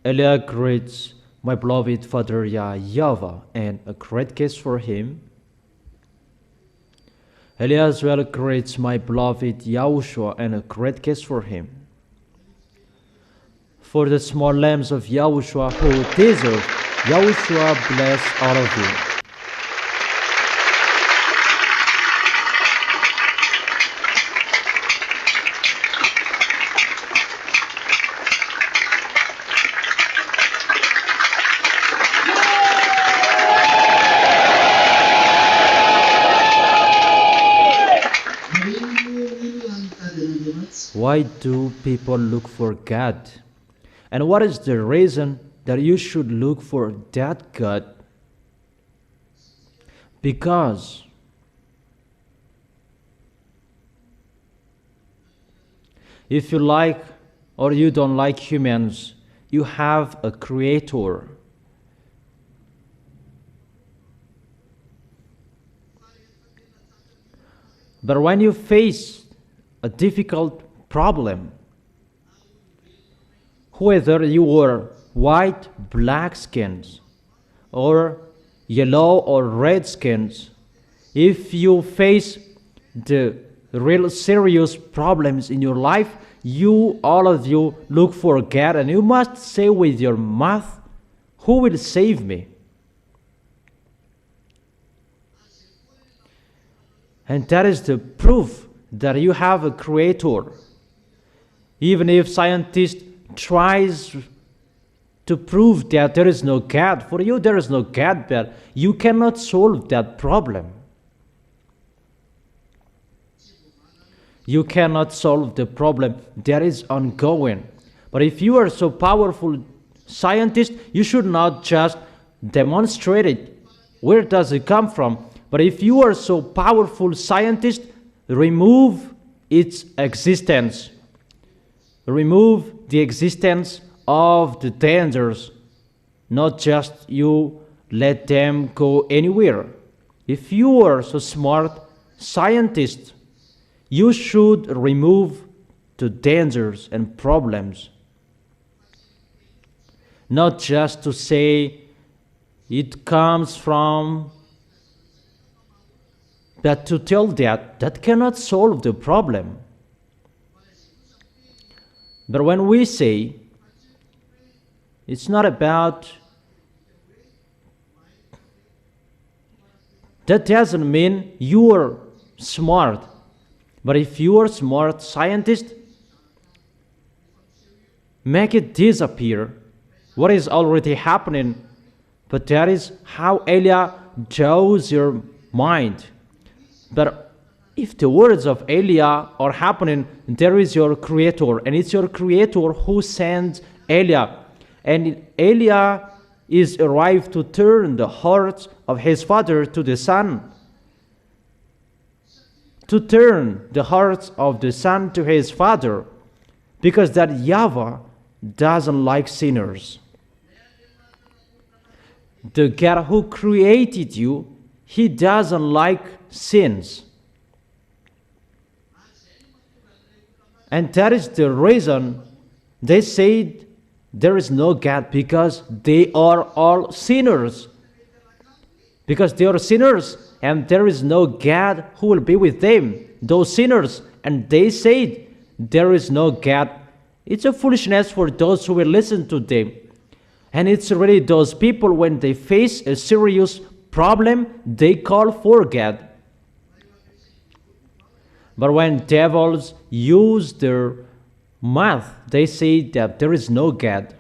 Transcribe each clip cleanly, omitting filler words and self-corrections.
Elia greets my beloved father YAHVAH, and a great case for him. Elia as well greets my beloved YAHOSHUA, and a great case for him. For the small lambs of YAHOSHUA who deserve, YAHOSHUA bless all of you. Why do people look for God? And what is the reason that you should look for that God? Because if you like or you don't like humans, you have a creator. But when you face a difficult problem, whether you are white, black skins, or yellow or red skins, if you face the real serious problems in your life, all of you look for God, and you must say with your mouth, who will save me? And that is the proof that you have a creator. Even if scientists tries to prove that there is no God, for you there is no God, but you cannot solve that problem. You cannot solve the problem that is ongoing. But if you are so powerful scientist, you should not just demonstrate it. Where does it come from? But if you are so powerful scientist, remove its existence. Remove the existence of the dangers, not just you let them go anywhere. If you are so smart scientist, you should remove the dangers and problems. Not just to say it comes from, but to tell that cannot solve the problem. But when we say, it's not about, that doesn't mean you are smart. But if you are smart scientist, make it disappear what is already happening. But that is how Elia draws your mind. But if the words of Elia are happening, there is your creator, and it's your creator who sends Elia. And Elia is arrived to turn the hearts of his father to the son. To turn the hearts of the son to his father, because that YAHVAH doesn't like sinners. The God who created you, he doesn't like sins. And that is the reason they said there is no God, because they are all sinners. Because they are sinners, and there is no God who will be with them, those sinners. And they said there is no God. It's a foolishness for those who will listen to them. And it's really those people, when they face a serious problem, they call for God. But when devils use their mouth, they say that there is no God.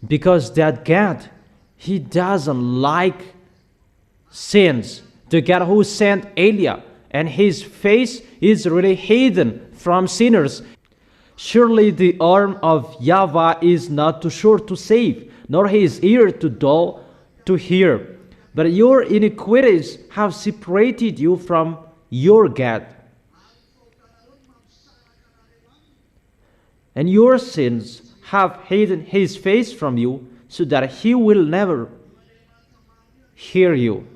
Because that God, he doesn't like sins. The God who sent Elia, and his face is really hidden from sinners. Surely the arm of YAHVAH is not too short to save, nor his ear too dull to hear. But your iniquities have separated you from your God, and your sins have hidden his face from you, so that he will never hear you.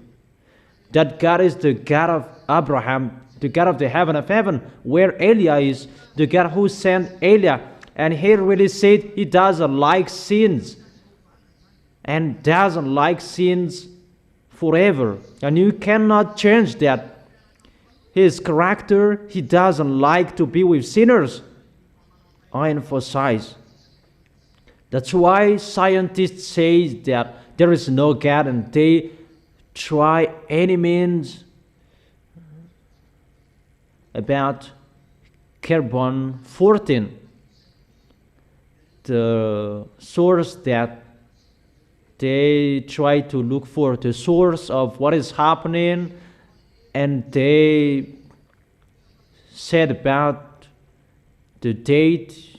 That God is the God of Abraham, the God of the heaven of heaven, where Elia is, the God who sent Elia. And he really said he doesn't like sins and doesn't like sins forever. And you cannot change that. His character, he doesn't like to be with sinners. I emphasize. That's why scientists say that there is no God, and they try any means about carbon-14, the source that they try to look for, the source of what is happening, and they said about the date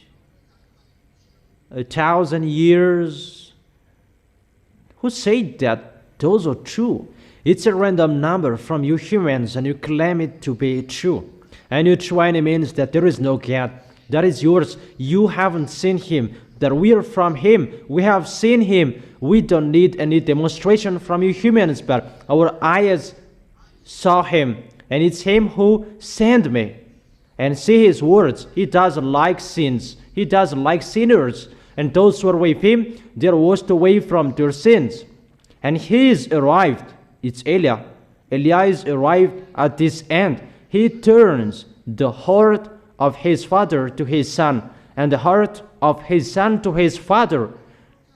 1,000 years. Who said that those are true? It's a random number from you humans, and you claim it to be true. And you try to mean that there is no God. That is yours. You haven't seen him. That we are from him. We have seen him. We don't need any demonstration from you humans, but our eyes saw him. And it's him who sent me. And see his words. He doesn't like sins. He doesn't like sinners. And those who are with him, they are washed away from their sins. And he is arrived. It's Eliah. Eliah is arrived at this end. He turns the heart of his father to his son, and the heart of his son to his father.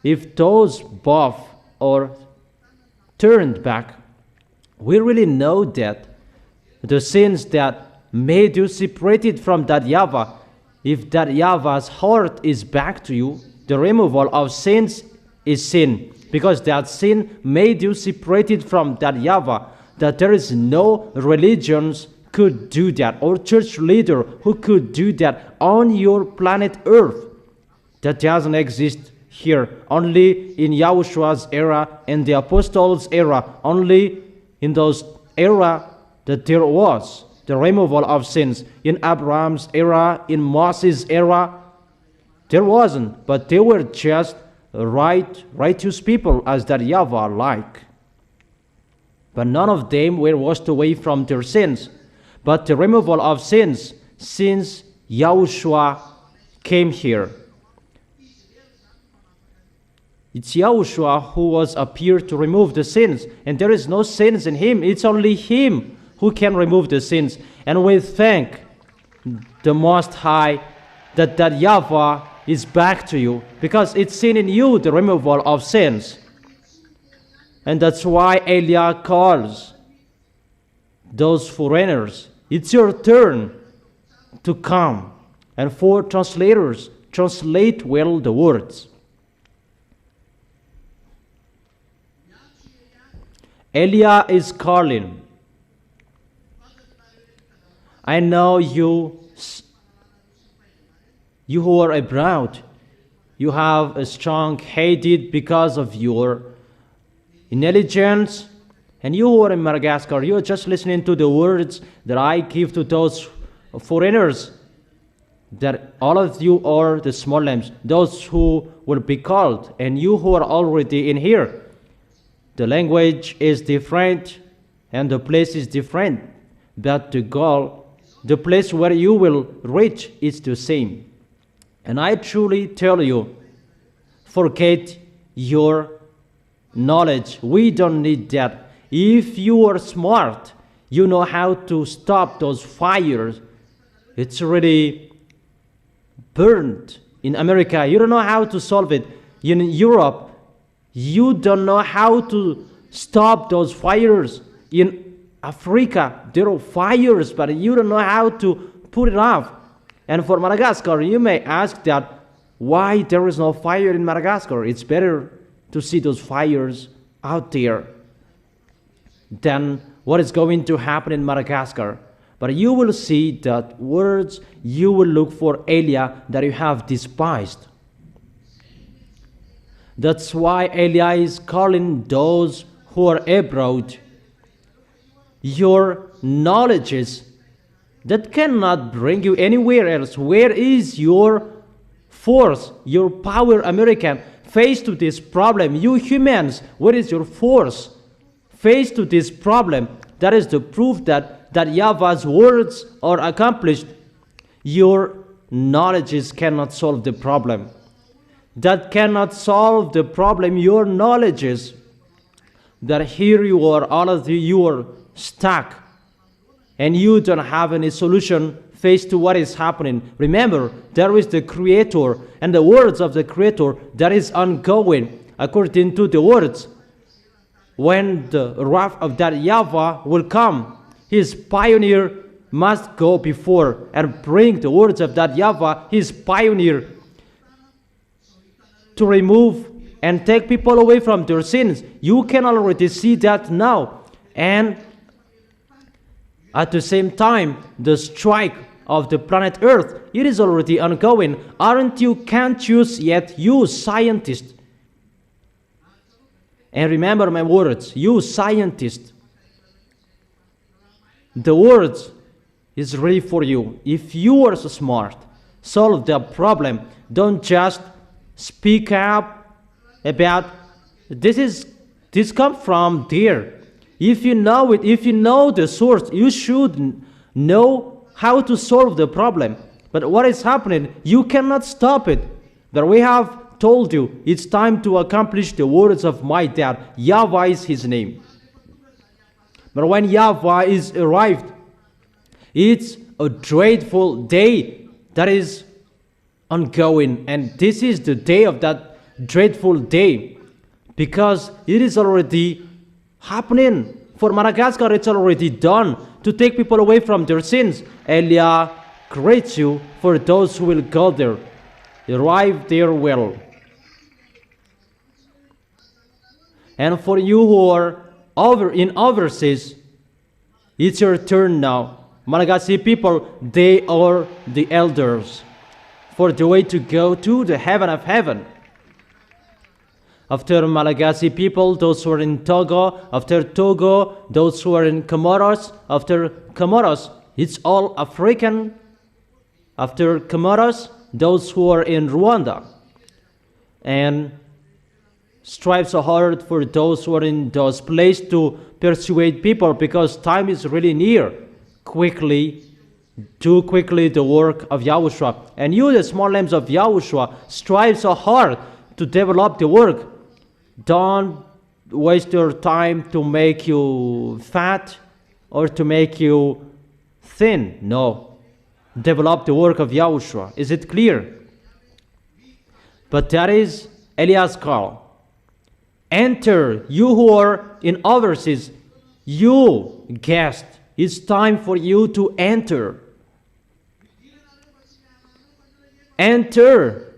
If those both are turned back, we really know that the sins that made you separated from that YAHVAH, if that YAHVAH's heart is back to you, the removal of sins is sin, because that sin made you separated from that YAHVAH, that there is no religions could do that, or church leader who could do that on your planet Earth. That doesn't exist here. Only in Yahoshua's era and the apostles' era, only in those era that there was the removal of sins. In Abraham's era, in Moses' era, there wasn't, but they were just righteous people as that YAHVAH like. But none of them were washed away from their sins. But the removal of sins, since YAHOSHUA came here. It's YAHOSHUA who was appeared to remove the sins. And there is no sins in him. It's only him who can remove the sins. And we thank the Most High that YAHVAH is back to you, because it's seen in you the removal of sins. And that's why Eliah calls those foreigners. It's your turn to come. And for translators, translate well the words. Eliah is calling. I know you who are abroad, you have a strong hatred because of your intelligence. And you who are in Madagascar, you are just listening to the words that I give to those foreigners, that all of you are the small lambs, those who will be called, and you who are already in here. The language is different, and the place is different, but the goal, the place where you will reach, is the same. And I truly tell you, forget your knowledge. We don't need that. If you are smart, you know how to stop those fires. It's already burned in America. You don't know how to solve it. In Europe, you don't know how to stop those fires. In Africa, there are fires, but you don't know how to put it off. And for Madagascar, you may ask that why there is no fire in Madagascar. It's better to see those fires out there than what is going to happen in Madagascar. But you will see that words you will look for Eliah that you have despised. That's why Eliah is calling those who are abroad. Your knowledges that cannot bring you anywhere else. Where is your force, your power, American? Face to this problem. You humans, where is your force? Face to this problem. That is the proof that YAHVAH's words are accomplished. Your knowledges cannot solve the problem. That cannot solve the problem. Your knowledges, that here you are, all of you are stuck, and you don't have any solution faced to what is happening. Remember, there is the Creator, and the words of the Creator that is ongoing according to the words. When the wrath of that YAHVAH will come, his pioneer must go before and bring the words of that YAHVAH, his pioneer, to remove and take people away from their sins. You can already see that now. And at the same time, the strike of the planet Earth, it is already ongoing. Aren't you conscious yet, you scientists? And remember my words, you scientists. The words is ready for you. If you are so smart, solve the problem. Don't just speak up about this comes from there. If you know it, if you know the source, you should know how to solve the problem. But what is happening? You cannot stop it. But we have told you it's time to accomplish the words of my dad. YAHVAH is his name. But when YAHVAH is arrived, it's a dreadful day that is ongoing. And this is the day of that dreadful day, because it is already happening. For Madagascar, it's already done to take people away from their sins. Elia creates you for those who will go there. Arrive there well. And for you who are in overseas, it's your turn now. Malagasy people, they are the elders for the way to go to the heaven of heaven. After Malagasy people, those who are in Togo. After Togo, those who are in Comoros. After Comoros, it's all African. After Comoros, those who are in Rwanda. And strive so hard for those who are in those places to persuade people, because time is really near. Do quickly the work of YAHOSHUA. And you, the small lambs of YAHOSHUA, strive so hard to develop the work. Don't waste your time to make you fat or to make you thin. No. Develop the work of YAHOSHUA. Is it clear? But that is Eliah's call. Enter, you who are in overseas, you guest. It's time for you to enter. Enter.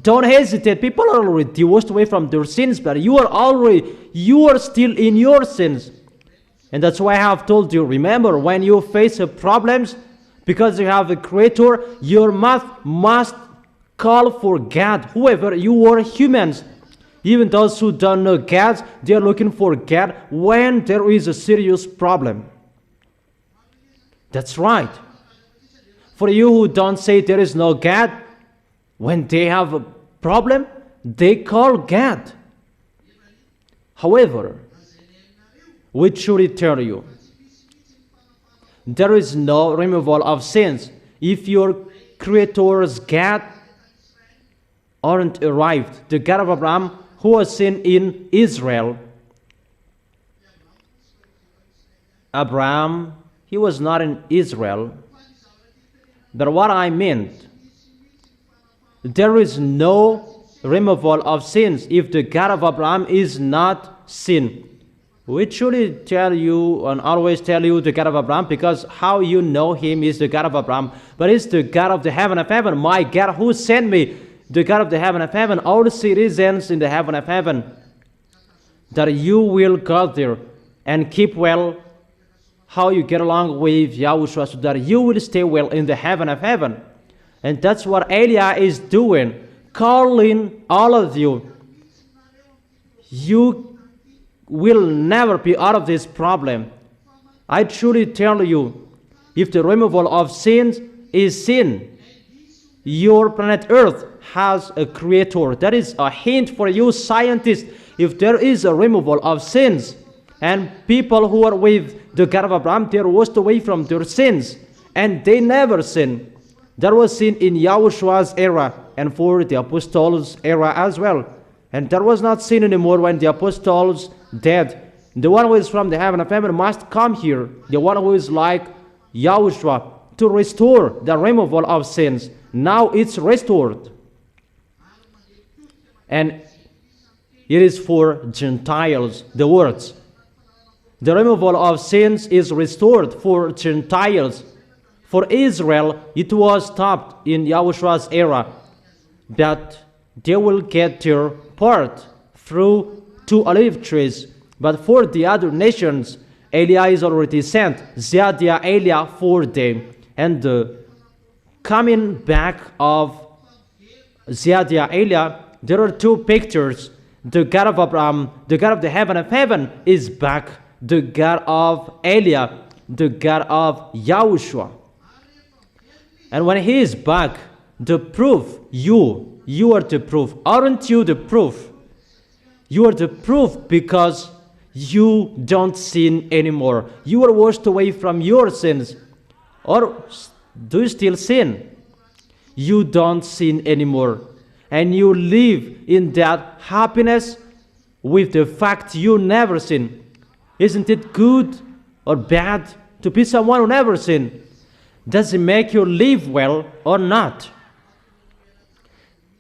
Don't hesitate. People are already washed away from their sins, but you are still in your sins. And that's why I have told you, remember, when you face problems, because you have a Creator, your mouth must call for God. Whoever you are, humans, even those who don't know God, they are looking for God when there is a serious problem. That's right. For you who don't say there is no God, when they have a problem, they call God. However, we truly tell you, there is no removal of sins if your Creator's God aren't arrived. The God of Abraham, who was seen in Israel. Abraham, he was not in Israel. But what I meant, there is no removal of sins if the God of Abraham is not seen. We truly tell you and always tell you the God of Abraham, because how you know him is the God of Abraham, but it's the God of the heaven of heaven, my God who sent me, the God of the heaven of heaven, all the citizens in the heaven of heaven, that you will go there and keep well how you get along with YAHOSHUA, so that you will stay well in the heaven of heaven. And that's what Eliah is doing, calling all of you. You will never be out of this problem. I truly tell you, if the removal of sins is sin, your planet Earth has a Creator. That is a hint for you scientists. If there is a removal of sins, and people who are with the God of Abraham, they are washed away from their sins, and they never sin. That was seen in Yahoshua's era and for the apostles' era as well. And that was not seen anymore when the apostles died. The one who is from the heaven of heaven must come here. The one who is like Yahushua to restore the removal of sins. Now it's restored. And it is for Gentiles, the words. The removal of sins is restored for Gentiles. For Israel, it was stopped in Yahushua's era. But they will get their part through 2 olive trees. But for the other nations, Eliah is already sent. Ziadia Eliah for them. And the coming back of Ziadia Eliah, there are 2 pictures. The God of Abraham, the God of the heaven of heaven is back. The God of Eliah, the God of Yahushua. And when he is back, the proof, you are the proof. Aren't you the proof? You are the proof because you don't sin anymore. You are washed away from your sins. Or do you still sin? You don't sin anymore. And you live in that happiness with the fact you never sin. Isn't it good or bad to be someone who never sin? Does it make you live well or not?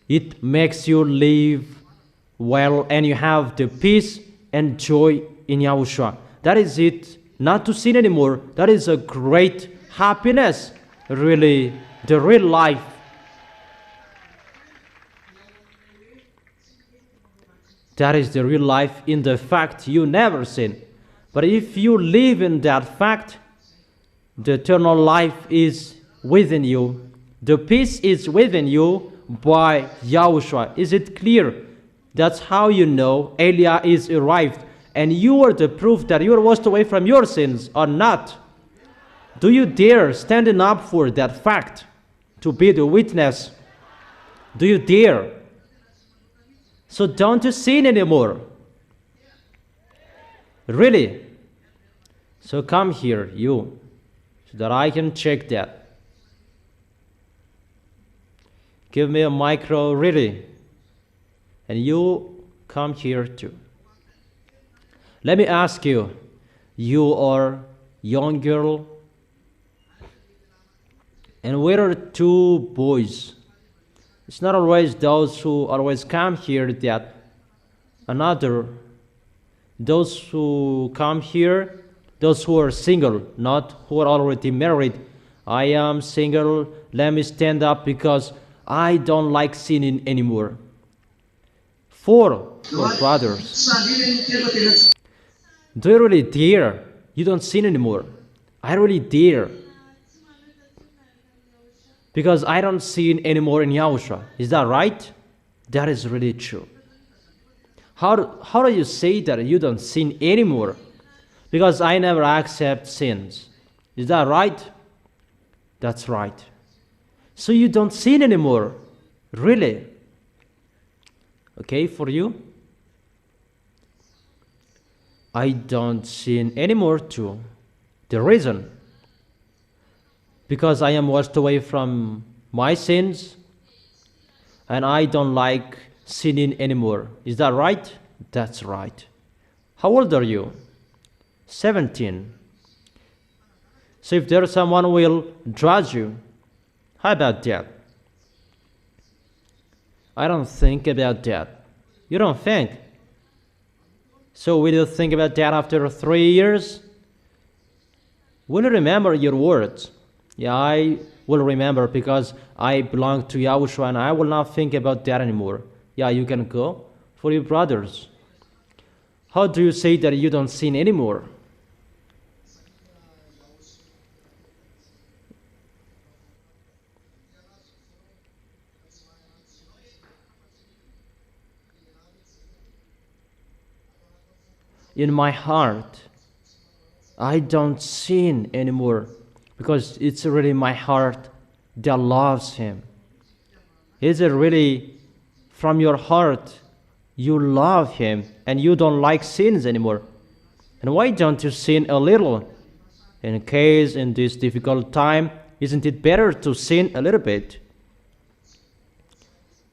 It makes you live well and you have the peace and joy in Yahushua. That is it. Not to sin anymore. That is a great happiness. Really, the real life. That is the real life in the fact you never sin. But if you live in that fact, the eternal life is within you. The peace is within you by Yahushua. Is it clear? That's how you know Eliah is arrived. And you are the proof that you are washed away from your sins or not. Do you dare standing up for that fact to be the witness? Do you dare? So don't you sin anymore. Really? So come here, you, so that I can check that. Give me a micro, really. And you come here too. Let me ask you, you are young girl, and where are 2 boys? It's not always those who always come here that those who come here, those who are single, not who are already married. I am single, let me stand up because I don't like sinning anymore. 4 brothers. Do you really dare? You don't sin anymore. I really dare. Because I don't sin anymore in Yahushua. Is that right? That is really true. How do you say that you don't sin anymore? Because I never accept sins. Is that right? That's right. So you don't sin anymore. Really? Okay, for you? I don't sin anymore too. The reason? Because I am washed away from my sins and I don't like sinning anymore. Is that right? That's right. How old are you? 17. So if there's someone who will judge you, how about that? I don't think about that. You don't think? So will you think about that after 3 years? Will you remember your words? Yeah, I will remember because I belong to Yahushua and I will not think about that anymore. Yeah, you can go for your brothers. How do you say that you don't sin anymore? In my heart, I don't sin anymore because it's really my heart that loves Him. Is it really from your heart you love Him and you don't like sins anymore? And why don't you sin a little? In case in this difficult time Isn't it better to sin a little bit?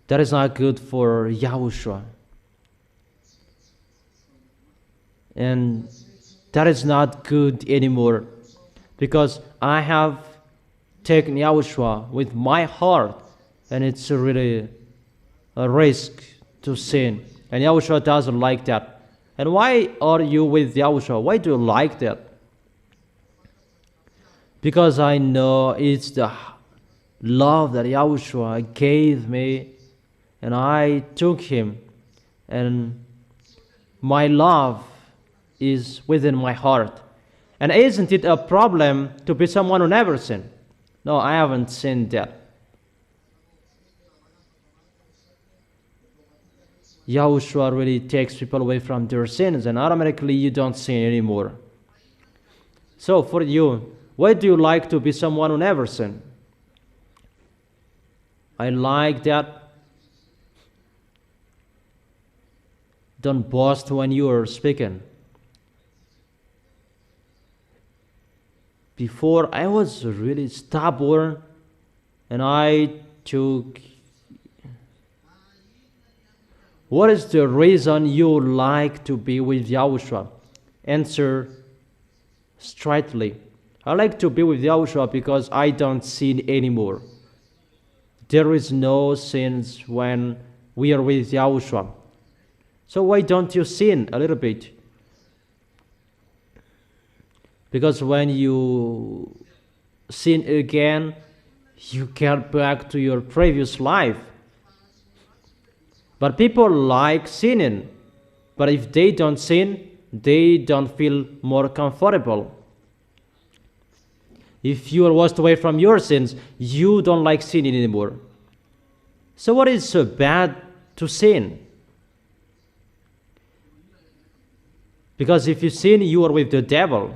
That is not good for Yahushua. And that is not good anymore, because I have taken Yahushua with my heart, and it's really a risk to sin. And Yahushua doesn't like that. And why are you with Yahushua? Why do you like that? Because I know it's the love that Yahushua gave me, and I took him, and my love is within my heart. And isn't it a problem to be someone who never sinned? No, I haven't sinned yet. Yahushua really takes people away from their sins, and automatically you don't sin anymore. So for you, why do you like to be someone who never sinned? I like that. Don't boast when you are speaking. Before, I was really stubborn, and I took... What is the reason you like to be with Yahushua? Answer straightly. I like to be with Yahushua because I don't sin anymore. There is no sins when we are with Yahushua. So why don't you sin a little bit? Because when you sin again, you get back to your previous life. But people like sinning. But if they don't sin, they don't feel more comfortable. If you are washed away from your sins, you don't like sinning anymore. So what is so bad to sin? Because if you sin, you are with the devil.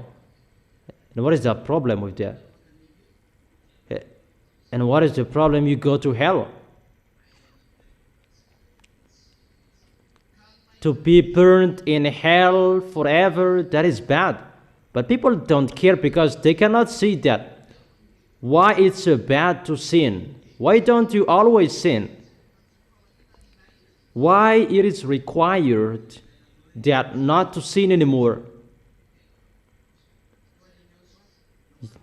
And what is the problem with that? And what is the problem? You go to hell. To be burned in hell forever, that is bad. But people don't care because they cannot see that. Why it's so bad to sin? Why don't you always sin? Why it is required that not to sin anymore?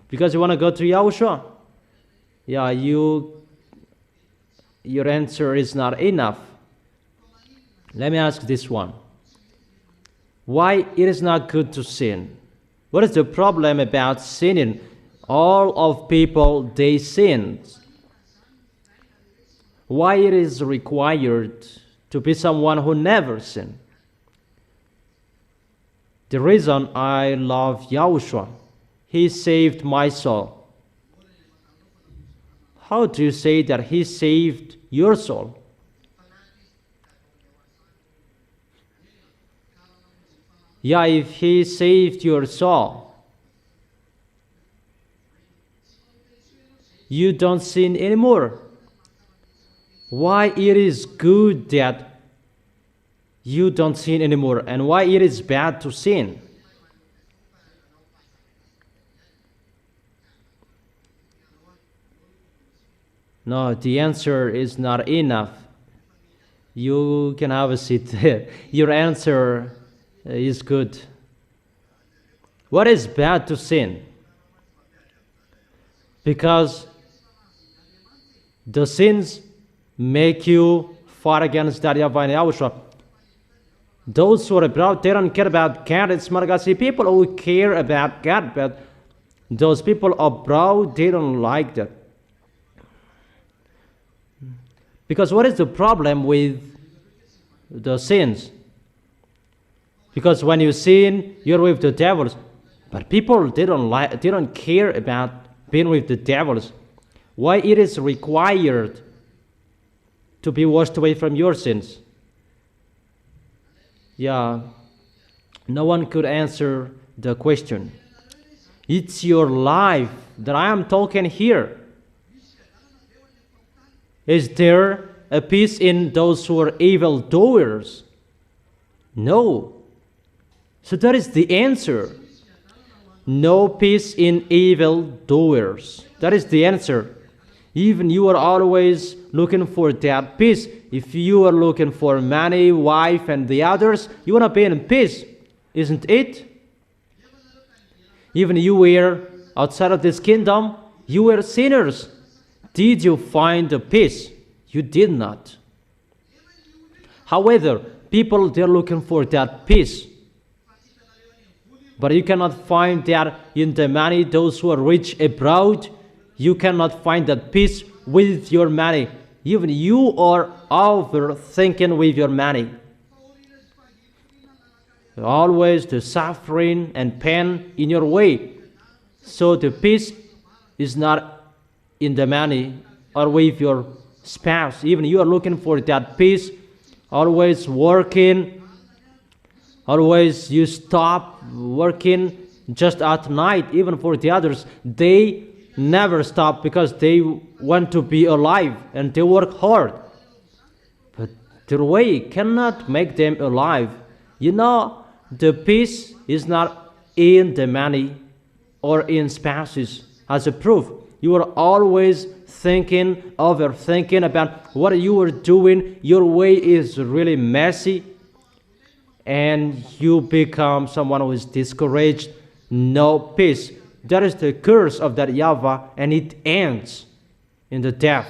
Because you want to go to Yahushua? Yeah, your answer is not enough. Let me ask this one. Why it is not good to sin? What is the problem about sinning? All of people, they sin. Why it is required to be someone who never sinned? The reason I love Yahushua, he saved my soul. How do you say that he saved your soul? Yeah, if he saved your soul, you don't sin anymore. Why it is good that you don't sin anymore, and why it is bad to sin? No, the answer is not enough. You can have a seat there. Your answer is good. What is bad to sin? Because the sins make you fight against that YAHVAH and YAHOSHUA. Those who are abroad, they don't care about God. It's Malagasy people who care about God, but those people abroad, they don't like that. Because what is the problem with the sins? Because when you sin, you're with the devils. But people, they don't care about being with the devils. Why it is required to be washed away from your sins? Yeah, no one could answer the question. It's your life that I am talking here. Is there a peace in those who are evildoers? No. So that is the answer. No peace in evildoers. That is the answer. Even you are always looking for that peace. If you are looking for money, wife, and the others, you want to be in peace, isn't it? Even you were outside of this kingdom, you were sinners. Did you find the peace? You did not. However, people, they're looking for that peace. But you cannot find that in the money. Those who are rich abroad, you cannot find that peace with your money. Even you are overthinking with your money. Always the suffering and pain in your way. So the peace is not in the money or with your spouse. Even you are looking for that peace, always working, always you stop working just at night. Even for the others, they never stop because they want to be alive and they work hard. But their way cannot make them alive. You know, the peace is not in the money or in spouses. As a proof, you are always thinking, overthinking about what you are doing. Your way is really messy, and you become someone who is discouraged, no peace. That is the curse of that YAHVAH, and it ends in the death.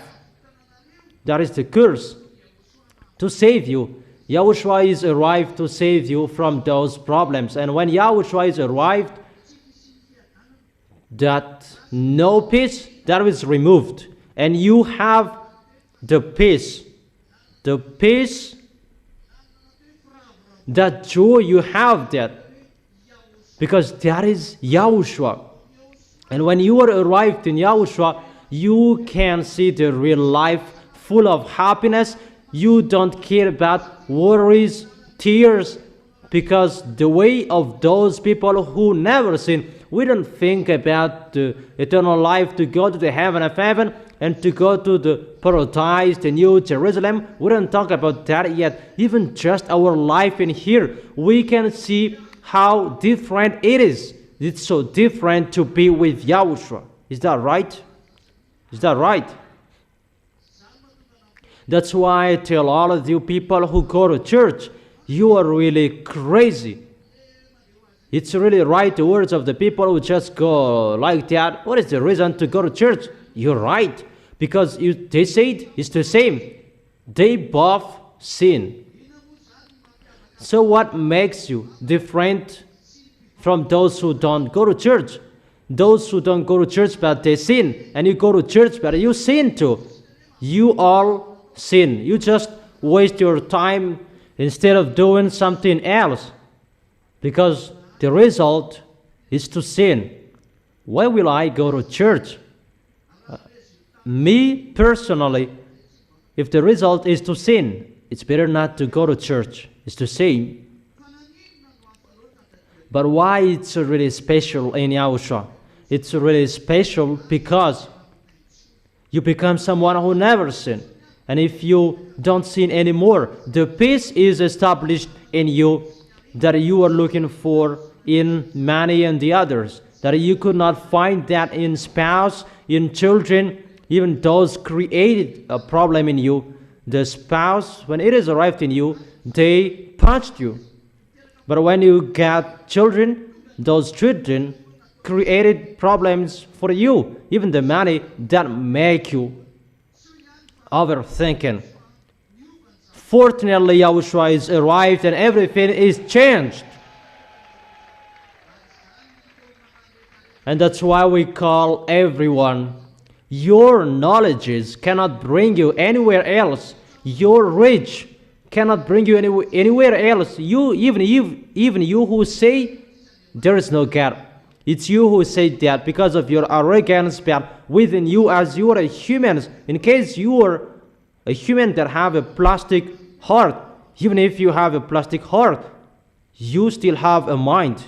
That is the curse to save you. YAHOSHUA is arrived to save you from those problems. And when YAHOSHUA is arrived, that no peace, that is removed. And you have the peace. The peace, that joy, you have that. Because that is YAHOSHUA. And when you are arrived in YAHOSHUA, you can see the real life full of happiness. You don't care about worries, tears, because the way of those people who never sin, we don't think about the eternal life, to go to the heaven of heaven and to go to the paradise, the new Jerusalem. We don't talk about that yet. Even just our life in here, we can see how different it is. It's so different to be with YAHOSHUA. Is that right? Is that right? That's why I tell all of you people who go to church, you are really crazy. It's really right, the words of the people who just go like that. What is the reason to go to church? You're right. Because they say it's the same. They both sin. So what makes you different from those who don't go to church? Those who don't go to church but they sin, and you go to church but you sin too. You all sin. You just waste your time instead of doing something else, because the result is to sin. Why will I go to church? Me personally, if the result is to sin, it's better not to go to church. It's the same. But why it's really special in YAHOSHUA? It's really special because you become someone who never sinned. And if you don't sin anymore, the peace is established in you that you are looking for in money and the others, that you could not find that in spouse, in children. Even those created a problem in you. The spouse, when it is arrived in you, they punched you. But when you got children, those children created problems for you. Even the money that make you overthinking. Fortunately, YAHOSHUA is arrived and everything is changed. And that's why we call everyone, your knowledges cannot bring you anywhere else. Your rich cannot bring you anywhere else. Even you who say there is no God. It's you who say that because of your arrogance, but within you, as you are a human, in case you are a human that have a plastic heart, even if you have a plastic heart, you still have a mind.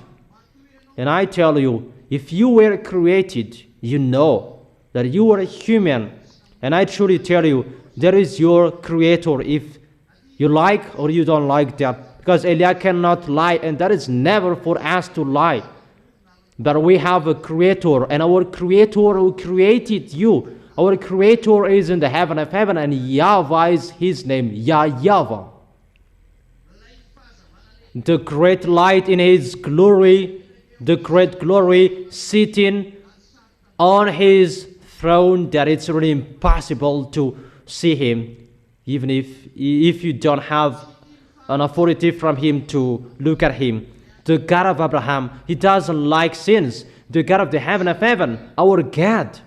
And I tell you, if you were created, you know that you are a human. And I truly tell you, there is your creator, if you like or you don't like that. Because Eliah cannot lie, and that is never for us to lie. But we have a creator, and our creator who created you. Our creator is in the heaven of heaven, and YAHVAH is his name, YAHVAH. The great light in his glory, the great glory sitting on his throne, that it's really impossible to see him, even if you don't have an authority from him to look at him. The God of Abraham, he doesn't like sins. The God of the heaven of heaven, our God,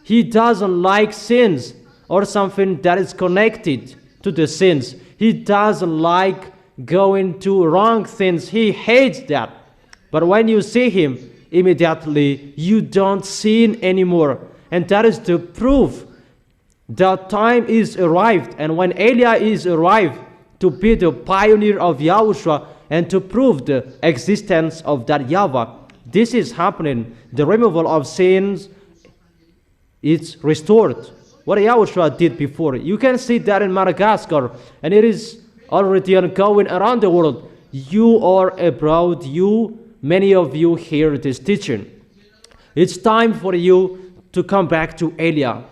he doesn't like sins or something that is connected to the sins. He doesn't like going to wrong things. He hates that. But when you see him, immediately you don't sin anymore. And that is the proof that time is arrived. And when Eliah is arrived to be the pioneer of Yahushua and to prove the existence of that YAHVAH, this is happening. The removal of sins is restored. What Yahushua did before. You can see that in Madagascar, and it is already ongoing around the world. You are abroad, many of you hear this teaching. It's time for you to come back to Eliah.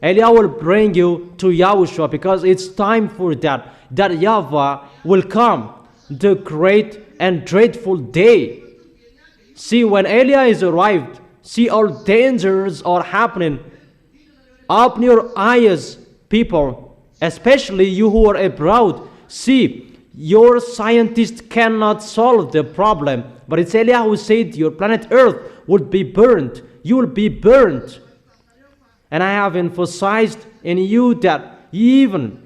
Eliah will bring you to Yahushua, because it's time for that YAHVAH will come, the great and dreadful day. See, when Eliah is arrived, see all dangers are happening. Open your eyes, people, especially you who are abroad. See, your scientists cannot solve the problem, but it's Eliah who said your planet Earth would be burned. You will be burned. And I have emphasized in you that even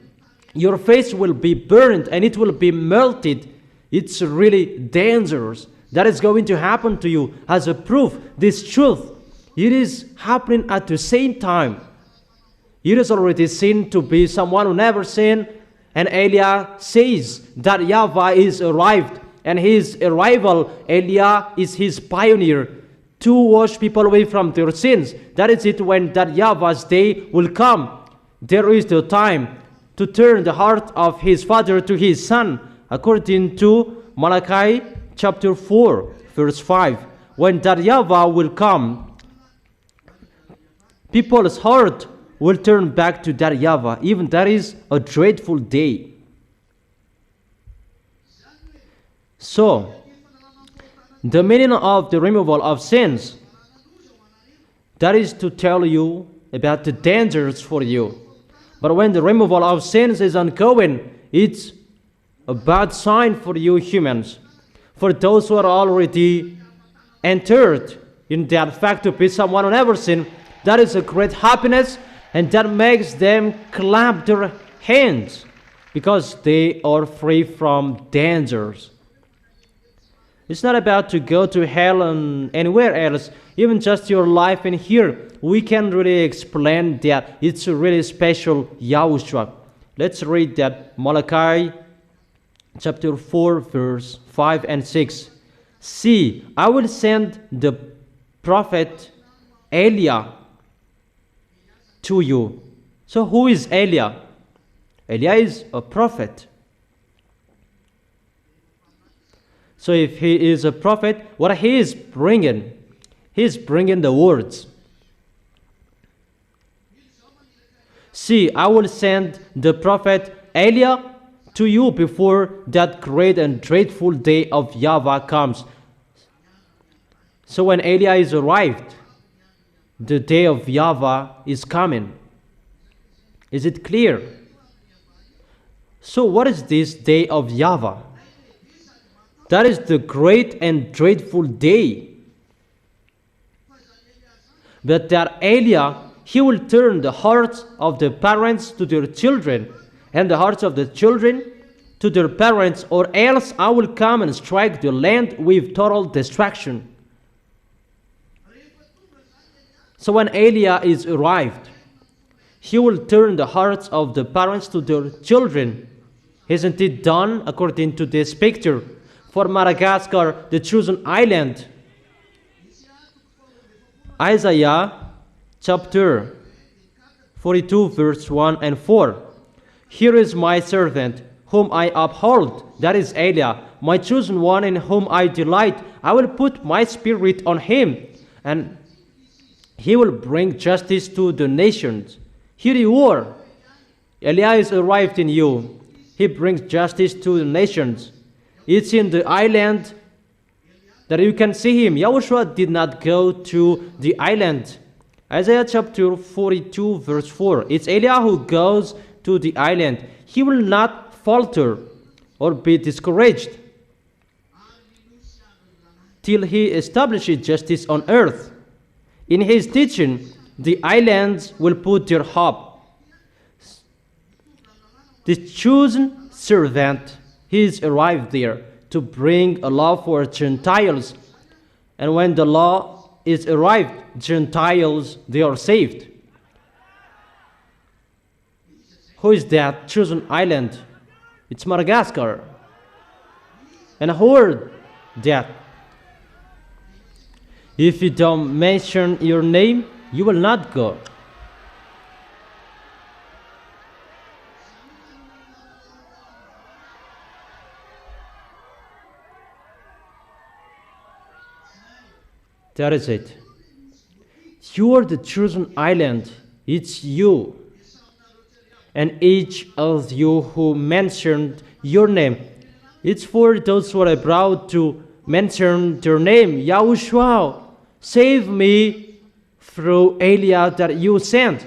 your face will be burned and it will be melted. It's really dangerous. That is going to happen to you as a proof. This truth, it is happening at the same time. It is already seen to be someone who never sinned. And Eliah says that YAHVAH is arrived. And his arrival, Eliah is his pioneer to wash people away from their sins. That is it, when that YAHVAH's day will come. There is the time to turn the heart of his father to his son, according to Malachi chapter 4, verse 5. When that YAHVAH will come, people's heart will turn back to that YAHVAH. Even that is a dreadful day. So, the meaning of the removal of sins, that is to tell you about the dangers for you. But when the removal of sins is ongoing, it's a bad sign for you humans. For those who are already entered in that fact to be someone who never sinned, that is a great happiness, and that makes them clap their hands because they are free from dangers. It's not about to go to hell and anywhere else, even just your life in here. We can really explain that it's a really special Yahushua. Let's read that, Malachi chapter 4, verse 5 and 6. See, I will send the prophet Eliah to you. So who is Eliah? Eliah is a prophet. So if he is a prophet, what he is bringing? He is bringing the words. See, I will send the prophet Eliah to you before that great and dreadful day of YAHVAH comes. So when Eliah is arrived, the day of YAHVAH is coming. Is it clear? So what is this day of YAHVAH? That is the great and dreadful day. But that Eliah, he will turn the hearts of the parents to their children, and the hearts of the children to their parents, or else I will come and strike the land with total destruction. So when Eliah is arrived, he will turn the hearts of the parents to their children. Isn't it done according to this picture? For Madagascar, the chosen island. Isaiah chapter 42, verse 1 and 4. Here is my servant, whom I uphold, that is Eliah, my chosen one in whom I delight. I will put my spirit on him, and he will bring justice to the nations. Here you are. Elias arrived in you. He brings justice to the nations. It's in the island that you can see him. Yahushua did not go to the island. Isaiah chapter 42 verse 4. It's Eliah who goes to the island. He will not falter or be discouraged till he establishes justice on earth. In his teaching, the islands will put their hope. The chosen servant, he is arrived there to bring a law for Gentiles. And when the law is arrived, Gentiles, they are saved. Who is that chosen island? It's Madagascar. And who are that? If you don't mention your name, you will not go. That is it. You are the chosen island. It's you. And each of you who mentioned your name, it's for those who are proud to mention their name. Yahushua, save me through Eliah that you sent.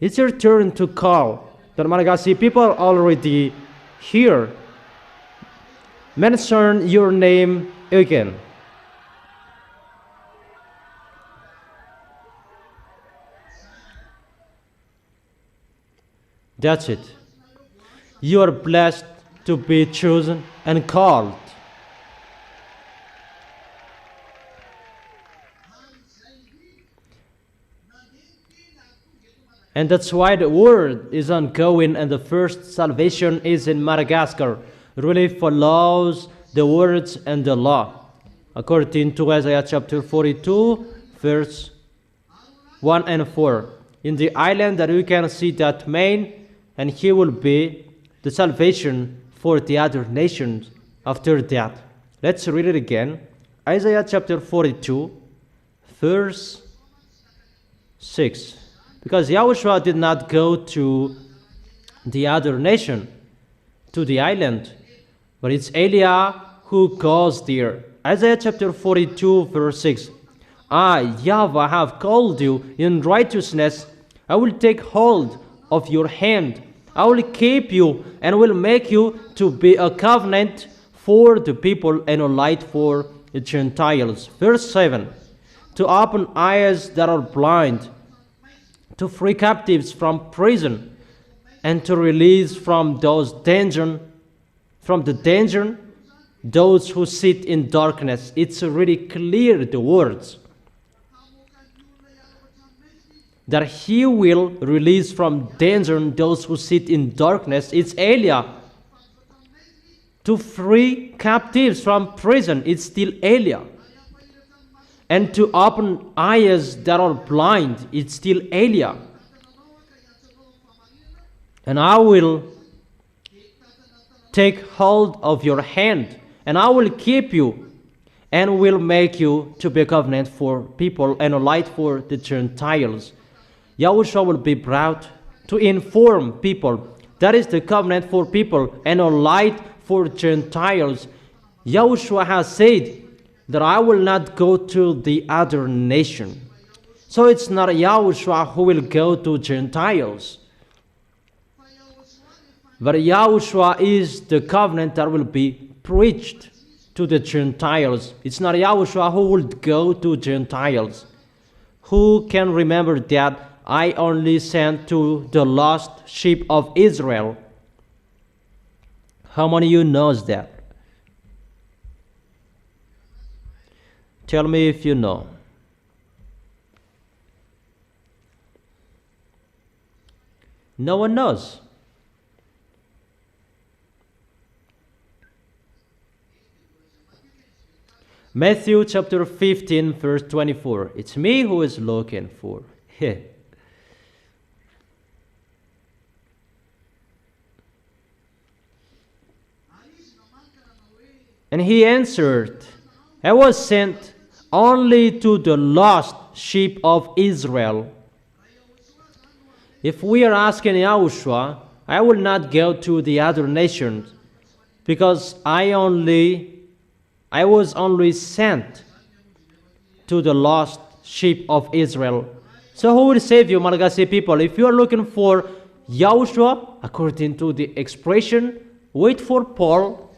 It's your turn to call. The Malagasy people are already here. Mention your name again. That's it. You are blessed to be chosen and called. And that's why the word is ongoing, and the first salvation is in Madagascar. It really follows the words and the law. According to Isaiah chapter 42, verse 1 and 4. In the island that we can see that man, and he will be the salvation for the other nations after that. Let's read it again. Isaiah chapter 42, verse 6. Because Yahushua did not go to the other nation, to the island, but it's Eliah who goes there. Isaiah chapter 42, verse 6. I, YAHVAH, have called you in righteousness. I will take hold of your hand. I will keep you and will make you to be a covenant for the people and a light for the Gentiles. Verse 7. To open eyes that are blind, to free captives from prison, and to release from the danger those who sit in darkness. It's really clear, the words, that he will release from danger those who sit in darkness. It's Eliah. To free captives from prison, it's still Eliah. And to open eyes that are blind, it's still Eliah. And I will take hold of your hand, and I will keep you, and will make you to be a covenant for people and a light for the Gentiles. Yahushua will be proud to inform people. That is the covenant for people and a light for Gentiles. Yahushua has said that I will not go to the other nation. So it's not Yahushua who will go to Gentiles, but Yahushua is the covenant that will be preached to the Gentiles. It's not Yahushua who will go to Gentiles. Who can remember that I only sent to the lost sheep of Israel? How many of you knows that? Tell me if you know. No one knows. Matthew chapter 15, verse 24. It's me who is looking for. And he answered, I was sent only to the lost sheep of Israel. If we are asking Yahushua, I will not go to the other nations, because I was only sent to the lost sheep of Israel. So who will save you, Malagasy people? If you are looking for Yahushua, according to the expression, wait for Paul,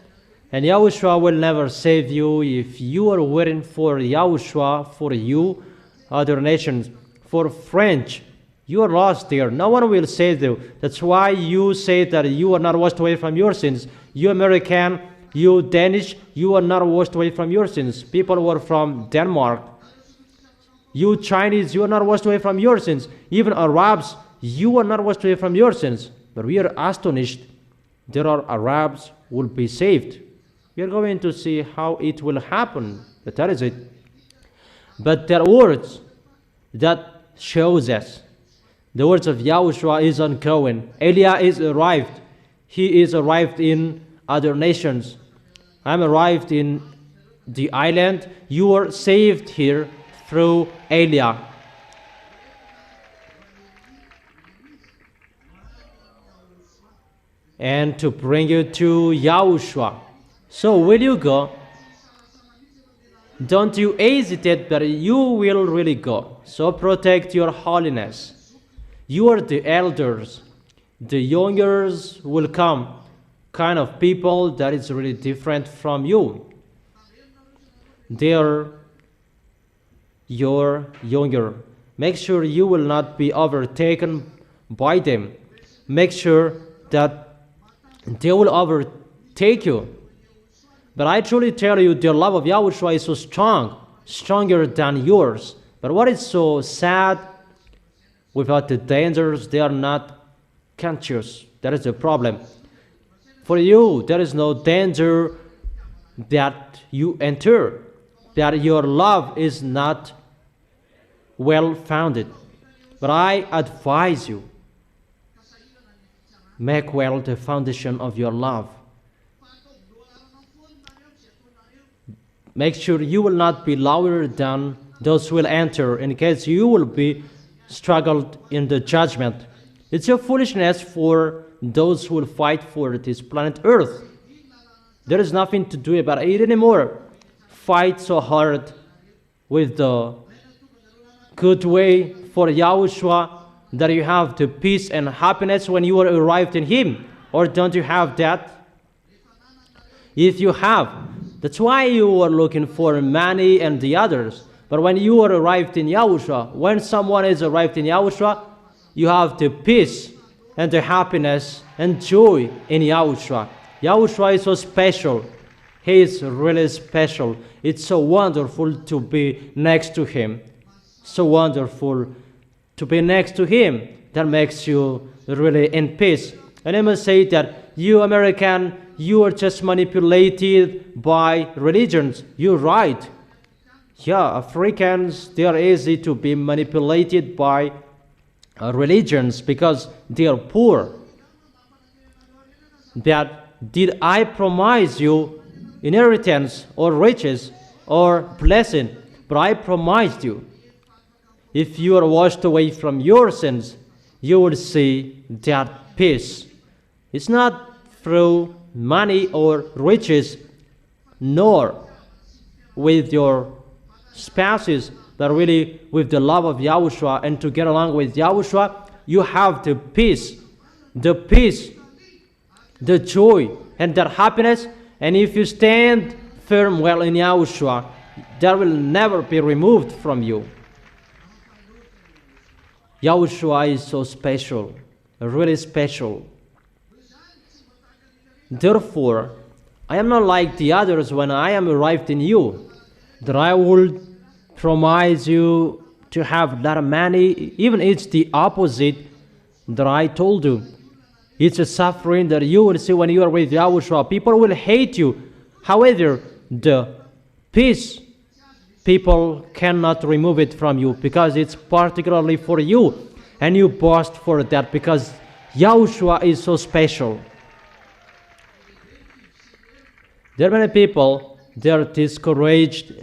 and Yahushua will never save you. If you are waiting for Yahushua for you, other nations, for French, you are lost there. No one will save you. That's why you say that you are not washed away from your sins. You American, you Danish, you are not washed away from your sins. People who are from Denmark, you Chinese, you are not washed away from your sins. Even Arabs, you are not washed away from your sins. But we are astonished. There are Arabs who will be saved. We are going to see how it will happen. But that is it. But there are words that shows us. The words of Yahushua is ongoing. Elia is arrived. He is arrived in other nations. I'm arrived in the island. You are saved here through Elia. And to bring you to Yahushua. So will you go? Don't you hesitate, but you will really go. So protect your holiness. You are the elders. The youngers will come. Kind of people that is really different from you. They are your younger. Make sure you will not be overtaken by them. Make sure that they will overtake you. But I truly tell you, the love of Yahushua is so strong, stronger than yours. But what is so sad, without the dangers, they are not conscious. That is the problem. For you, there is no danger that you enter, that your love is not well-founded. But I advise you, make well the foundation of your love. Make sure you will not be lower than those who will enter, in case you will be struggled in the judgment. It's a foolishness for those who will fight for this planet Earth. There is nothing to do about it anymore. Fight so hard with the good way for Yahushua that you have the peace and happiness when you are arrived in Him. Or don't you have that? If you have, that's why you are looking for money and the others. But when you are arrived in Yahushua, when someone is arrived in Yahushua, you have the peace and the happiness and joy in Yahushua. Yahushua is so special. He is really special. It's so wonderful to be next to Him. So wonderful to be next to Him. That makes you really in peace. And I must say that you American, you are just manipulated by religions. You're right. Yeah, Africans, they are easy to be manipulated by religions because they are poor. That did I promise you inheritance or riches or blessing? But I promised you, if you are washed away from your sins, you will see that peace. It's not through money or riches, nor with your spouses, but really with the love of Yahushua, and to get along with Yahushua, you have the peace, the joy, and that happiness. And if you stand firm well in Yahushua, that will never be removed from you. Yahushua is so special, really special. Therefore, I am not like the others when I am arrived in you, that I will promise you to have a lot of money. Even it's the opposite that I told you. It's a suffering that you will see when you are with Yahushua. People will hate you. However, the peace, people cannot remove it from you because it's particularly for you. And you boast for that because Yahushua is so special. There are many people, they are discouraged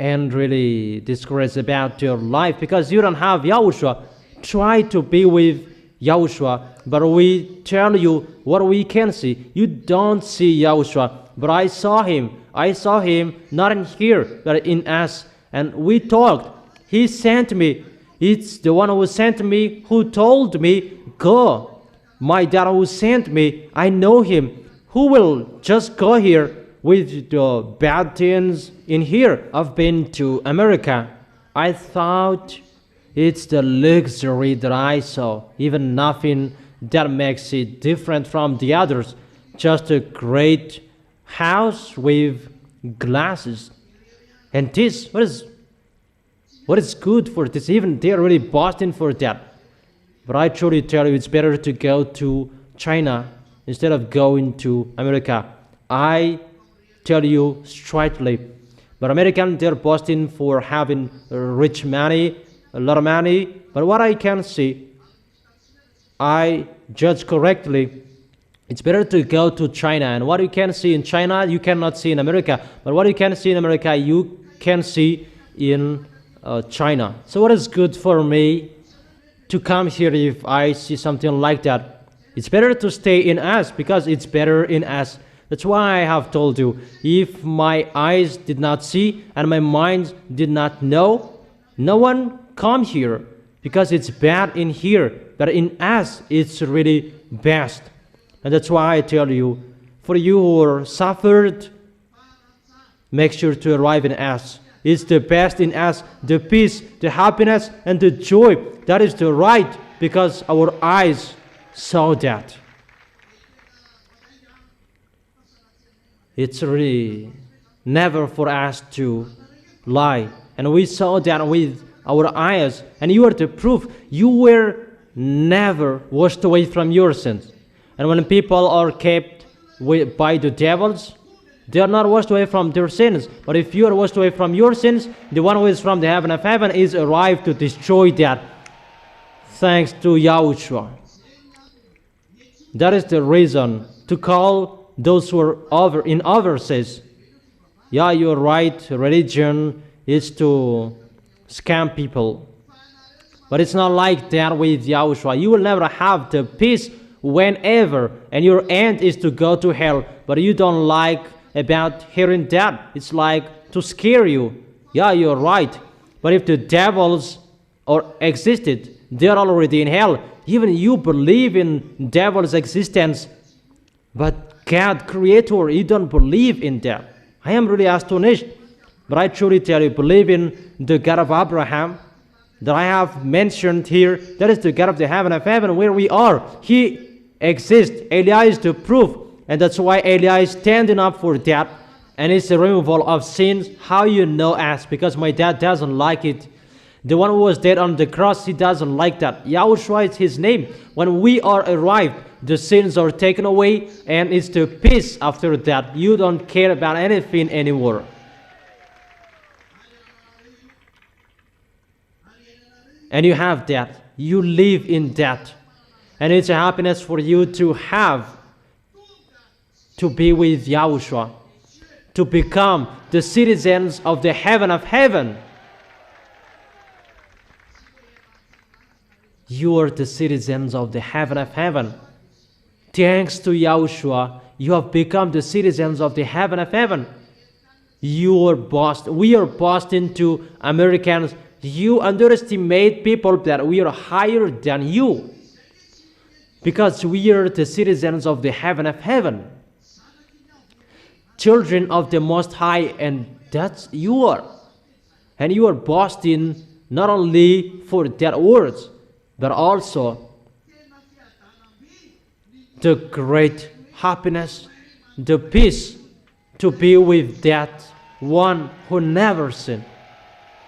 and really discouraged about your life because you don't have Yahushua. Try to be with Yahushua, but we tell you what we can see. You don't see Yahushua, but I saw him. I saw him not in here, but in us. And we talked. He sent me. It's the one who sent me who told me, go. My dad who sent me, I know him. Who will just go here with the bad things in here? I've been to America. I thought it's the luxury that I saw. Even nothing that makes it different from the others. Just a great house with glasses. And this, what is good for this? Even they're really boasting for that. But I truly tell you, it's better to go to China instead of going to America. I tell you straightly. But Americans, they're boasting for having rich money, a lot of money. But what I can see, I judge correctly. It's better to go to China. And what you can see in China, you cannot see in America. But what you can see in America, you can see in China. So what is good for me to come here if I see something like that? It's better to stay in us because it's better in us. That's why I have told you, if my eyes did not see and my mind did not know, no one come here because it's bad in here. But in us, it's really best. And that's why I tell you, for you who are suffered, make sure to arrive in us. It's the best in us, the peace, the happiness, and the joy. That is the right, because our eyes saw that. It's really never for us to lie. And we saw that with our eyes. And you are the proof. You were never washed away from your sins. And when people are kept by the devils, they are not washed away from their sins. But if you are washed away from your sins, the one who is from the heaven of heaven is arrived to destroy that. Thanks to Yahushua. That is the reason to call those who are in overseas. Yeah, you're right. Religion is to scam people. But it's not like that with Yahushua. You will never have the peace whenever. And your end is to go to hell. But you don't like about hearing that. It's like to scare you. Yeah, you're right. But if the devils existed, they're already in hell. Even you believe in devil's existence, but God, Creator, you don't believe in that. I am really astonished. But I truly tell you, believe in the God of Abraham that I have mentioned here. That is the God of the heaven of heaven where we are. He exists. Eli is the proof. And that's why Eli is standing up for that. And it's the removal of sins. How you know us? Because my dad doesn't like it. The one who was dead on the cross, he doesn't like that. Yahushua is his name. When we are arrived, the sins are taken away. And it's the peace after that. You don't care about anything anymore. And you have that. You live in that. And it's a happiness for you to have, to be with Yahushua, to become the citizens of the heaven of heaven. You are the citizens of the heaven of heaven. Thanks to Yahushua, you have become the citizens of the heaven of heaven. You are boasting. We are boasting to Americans. You underestimate people that we are higher than you. Because we are the citizens of the heaven of heaven. Children of the Most High, and that's you are. And you are boasting not only for that words, but also the great happiness, the peace to be with that one who never sinned.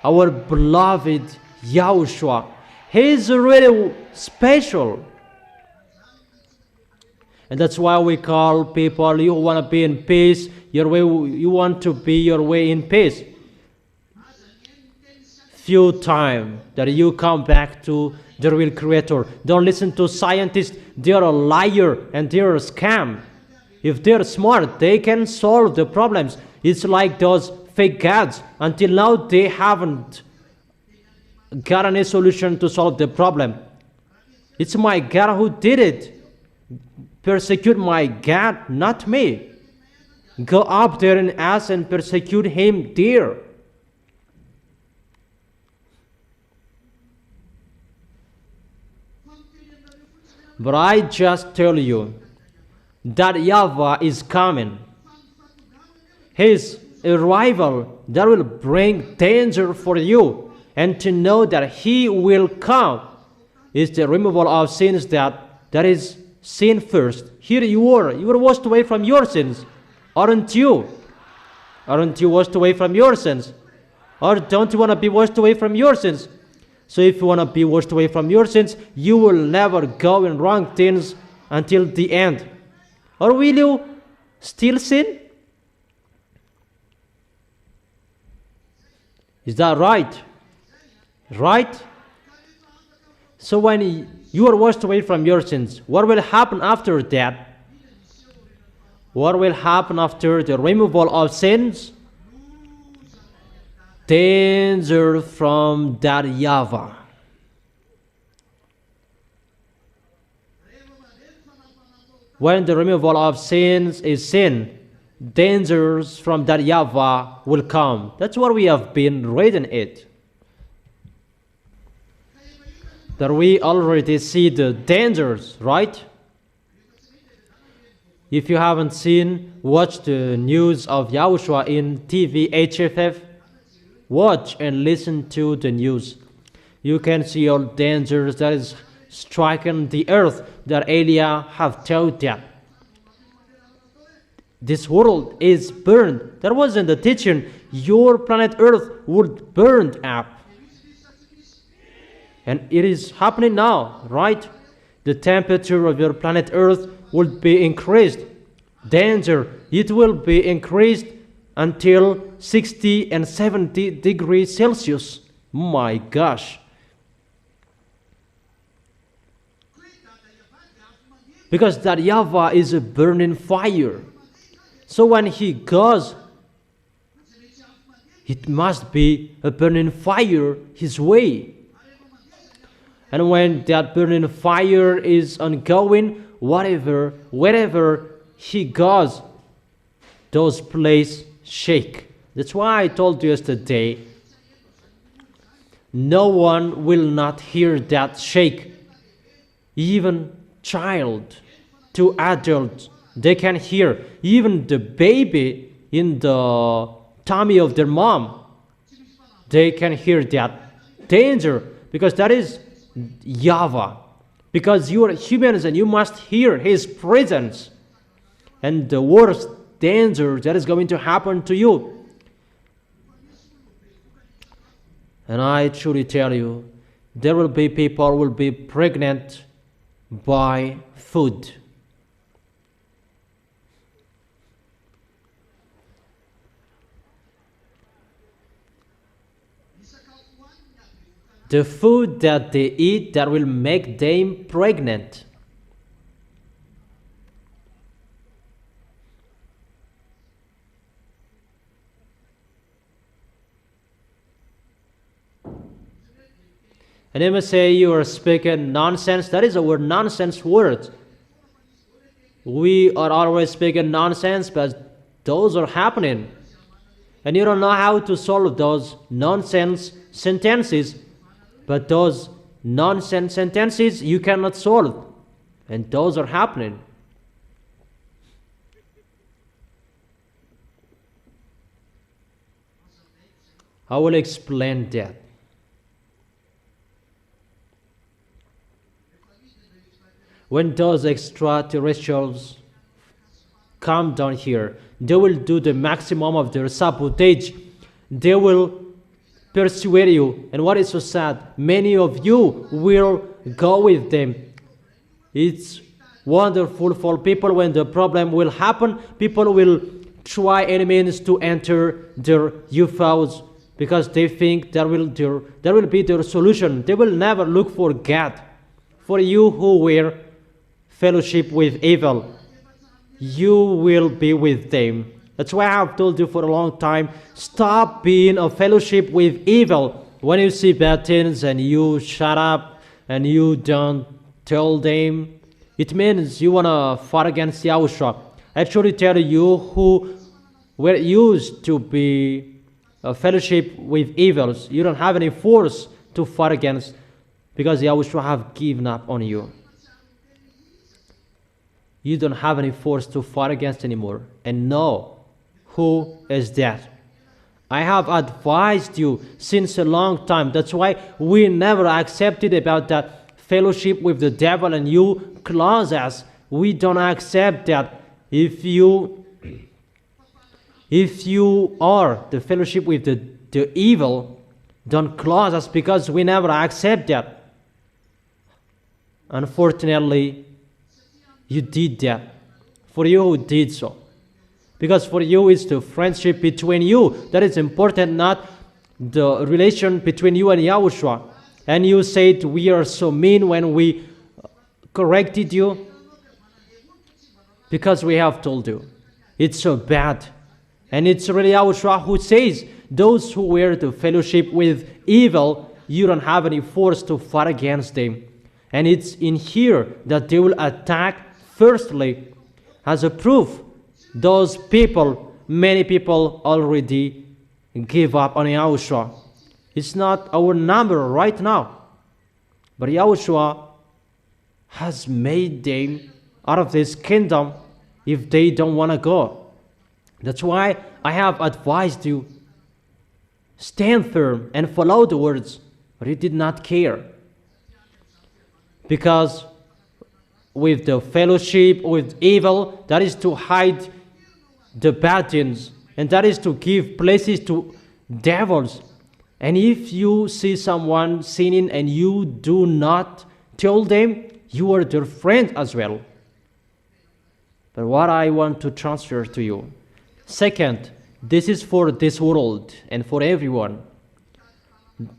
Our beloved Yahushua. He is really special. And that's why we call people, you want to be in peace, your way, you want to be your way in peace. Few time that you come back to the real Creator. Don't listen to scientists. They are a liar and they are a scam. If they're smart, they can solve the problems. It's like those fake gods. Until now, they haven't got any solution to solve the problem. It's my God who did it. Persecute my God, not me. Go up there and ask and persecute him there. But I just tell you that YAHVAH is coming. His arrival that will bring danger for you, and to know that he will come is the removal of sins that is sin first. Here you were washed away from your sins, aren't you? Aren't you washed away from your sins? Or don't you want to be washed away from your sins? So if you want to be washed away from your sins, you will never go in wrong things until the end. Or will you still sin? Is that right? Right? So when you are washed away from your sins, what will happen after that? What will happen after the removal of sins? Danger from that YAHVAH. When the removal of sins is sin, dangers from that YAHVAH will come. That's what we have been reading it. That we already see the dangers, right? If you haven't seen, watch the news of YAHOSHUA in TV HFF. Watch and listen to the news. You can see all dangers that is striking the earth that Elia have told that. This world is burned. That wasn't the teaching. Your planet Earth would burn up. And it is happening now, right? The temperature of your planet Earth will be increased. Danger, it will be increased until 60 and 70 degrees Celsius. My gosh. Because that YAHVAH is a burning fire. So when he goes, it must be a burning fire his way. And when that burning fire is ongoing, wherever he goes, those places shake. That's why I told you yesterday, no one will not hear that shake. Even child to adult, they can hear. Even the baby in the tummy of their mom, they can hear that danger, because that is YAHVAH. Because you are humans and you must hear his presence. And the worst danger that is going to happen to you. And I truly tell you, there will be people who will be pregnant by food. The food that they eat that will make them pregnant. And they may say you are speaking nonsense. That is our nonsense word. We are always speaking nonsense, but those are happening. And you don't know how to solve those nonsense sentences. But those nonsense sentences you cannot solve. And those are happening. I will explain that. When those extraterrestrials come down here, they will do the maximum of their sabotage. They will persuade you. And what is so sad, many of you will go with them. It's wonderful for people. When the problem will happen, people will try any means to enter their UFOs, because they think that will be their solution. They will never look for God. For you who were fellowship with evil, you will be with them. That's why I have told you for a long time, stop being a fellowship with evil. When you see bad things and you shut up and you don't tell them, it means you want to fight against Yahushua. I actually tell you who were used to be a fellowship with evils. You don't have any force to fight against because Yahushua have given up on you. You don't have any force to fight against anymore. And know who is that. I have advised you since a long time. That's why we never accepted about that fellowship with the devil and you close us. We don't accept that. If you are the fellowship with the evil, don't close us because we never accept that. Unfortunately, you did that. For you who did so. Because for you, it's the friendship between you that is important, not the relation between you and Yahushua. And you said we are so mean when we corrected you. Because we have told you. It's so bad. And it's really Yahushua who says, those who wear the fellowship with evil, you don't have any force to fight against them. And it's in here that they will attack firstly as a proof. Those people, many people already give up on Yahushua. It's not our number right now. But Yahushua has made them out of this kingdom if they don't want to go. That's why I have advised you, stand firm and follow the words. But you did not care. Because with the fellowship with evil, that is to hide the bad things, and that is to give places to devils. And if you see someone sinning and you do not tell them, you are their friend as well. But what I want to transfer to you. Second, this is for this world and for everyone.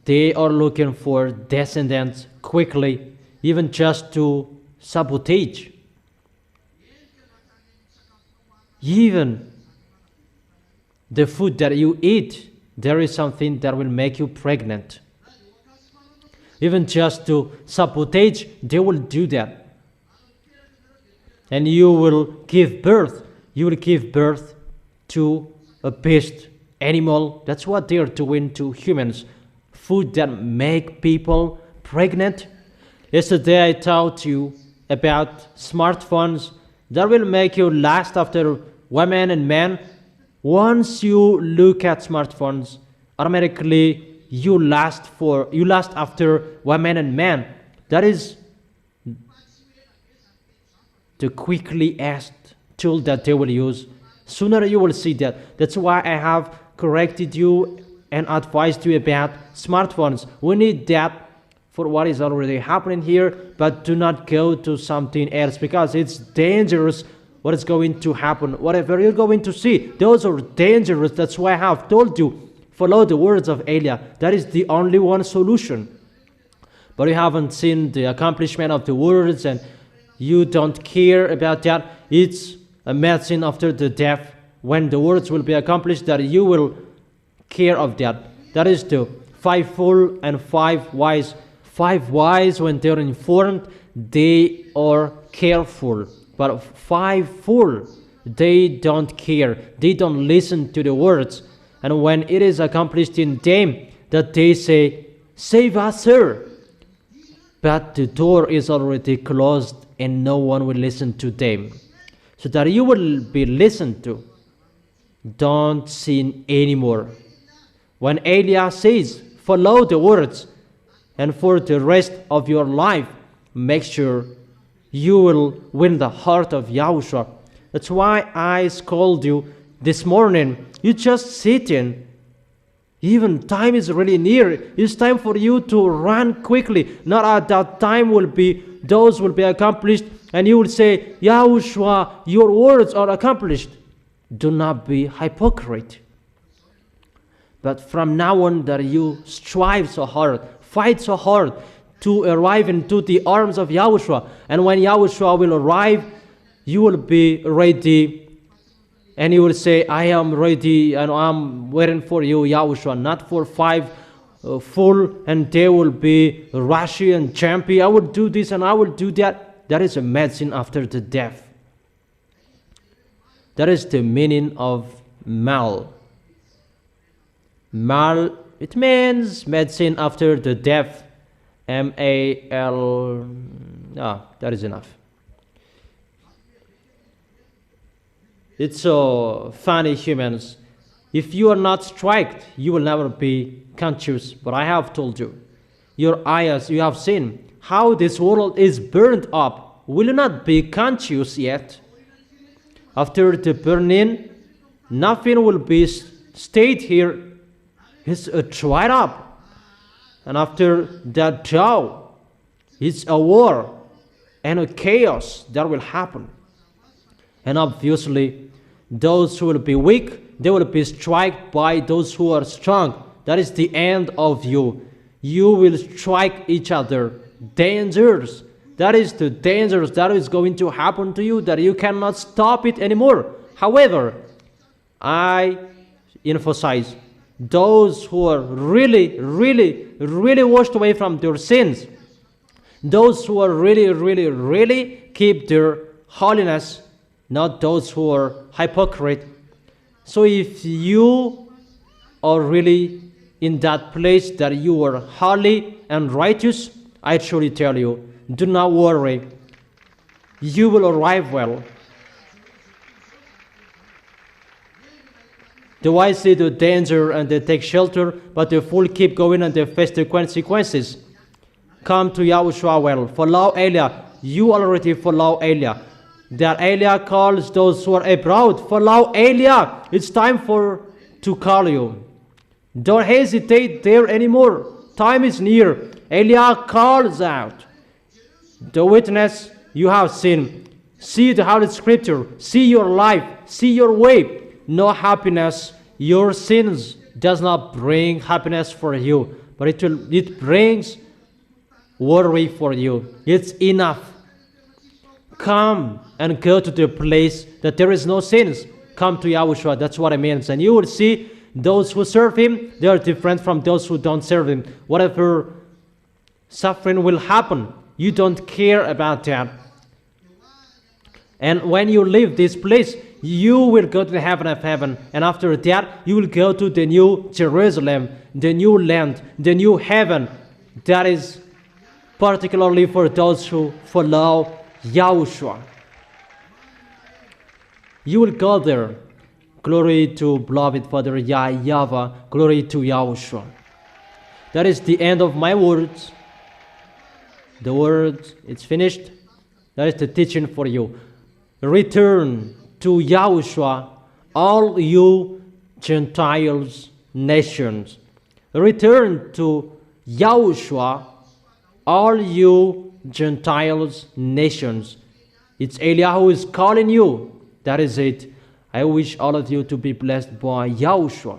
They are looking for descendants quickly, even just to sabotage. Even the food that you eat, there is something that will make you pregnant. Even just to sabotage, they will do that. And you will give birth. You will give birth to a beast, animal. That's what they are doing to humans. Food that make people pregnant. Yesterday I taught you about smartphones that will make you last after women and men. Once you look at smartphones, automatically you last after women and men. That is the quickly asked tool that they will use. Sooner you will see that. That's why I have corrected you and advised you about smartphones. We need that for what is already happening here, but do not go to something else because it's dangerous what is going to happen. Whatever you're going to see, those are dangerous. That's why I have told you, follow the words of Elia. That is the only one solution. But you haven't seen the accomplishment of the words and you don't care about that. It's a medicine after the death when the words will be accomplished that you will care of that. That is the 5 fool and 5 wise. 5 wise, when they're informed, they are careful. But 5 fool, they don't care. They don't listen to the words. And when it is accomplished in them, that they say, save us, sir. But the door is already closed and no one will listen to them. So that you will be listened to. Don't sin anymore. When Elia says, follow the words, and for the rest of your life, make sure you will win the heart of Yahushua. That's why I scold you this morning. You just sit in. Even time is really near. It's time for you to run quickly. Not at that time those will be accomplished, and you will say, Yahushua, your words are accomplished. Do not be hypocrite. But from now on that you strive so hard, fight so hard to arrive into the arms of Yahushua. And when Yahushua will arrive, You will be ready, and you will say, I am ready, and I'm waiting for you, Yahushua, not for 5 full, and they will be rushy and jumpy. I will do this and I will do that. That is a medicine after the death. That is the meaning of mal. Mal, it means medicine after the death. M-A-L. That is enough. It's so funny, humans. If you are not striked, you will never be conscious. But I have told you, your eyes, you have seen how this world is burned up. Will you not be conscious yet? After the burning, nothing will be stayed here. It's dried up. And after that thaw, it's a war and a chaos that will happen. And obviously, those who will be weak, they will be struck by those who are strong. That is the end of you. You will strike each other. Dangers. That is the dangers that is going to happen to you, that you cannot stop it anymore. However, I emphasize, those who are really washed away from their sins, those who are really keep their holiness, not those who are hypocrite. So if you are really in that place that you are holy and righteous, I truly tell you, do not worry. You will arrive well. The wise see the danger and they take shelter, but the fool keep going and they face the consequences. Come to Yahushua well. Follow Elia. You already follow Elia. That Elia calls those who are abroad. Follow Elia. It's time to call you. Don't hesitate there anymore. Time is near. Elia calls out. The witness you have seen. See the Holy Scripture. See your life. See your way. No happiness. Your sins does not bring happiness for you, but it brings worry for you. It's enough. Come and go to the place that there is no sins. Come to Yahushua. That's what it means. And you will see those who serve Him, they are different from those who don't serve Him. Whatever suffering will happen, you don't care about that. And when you leave this place, you will go to the heaven of heaven. And after that, you will go to the new Jerusalem, the new land, the new heaven. That is particularly for those who follow Yahushua. You will go there. Glory to beloved Father YAHVAH. Glory to Yahushua. That is the end of my words. The word, it's finished. That is the teaching for you. Return to Yahushua, all you Gentiles, nations. Return to Yahushua, all you Gentiles, nations. It's Elia who is calling you. That is it. I wish all of you to be blessed by Yahushua.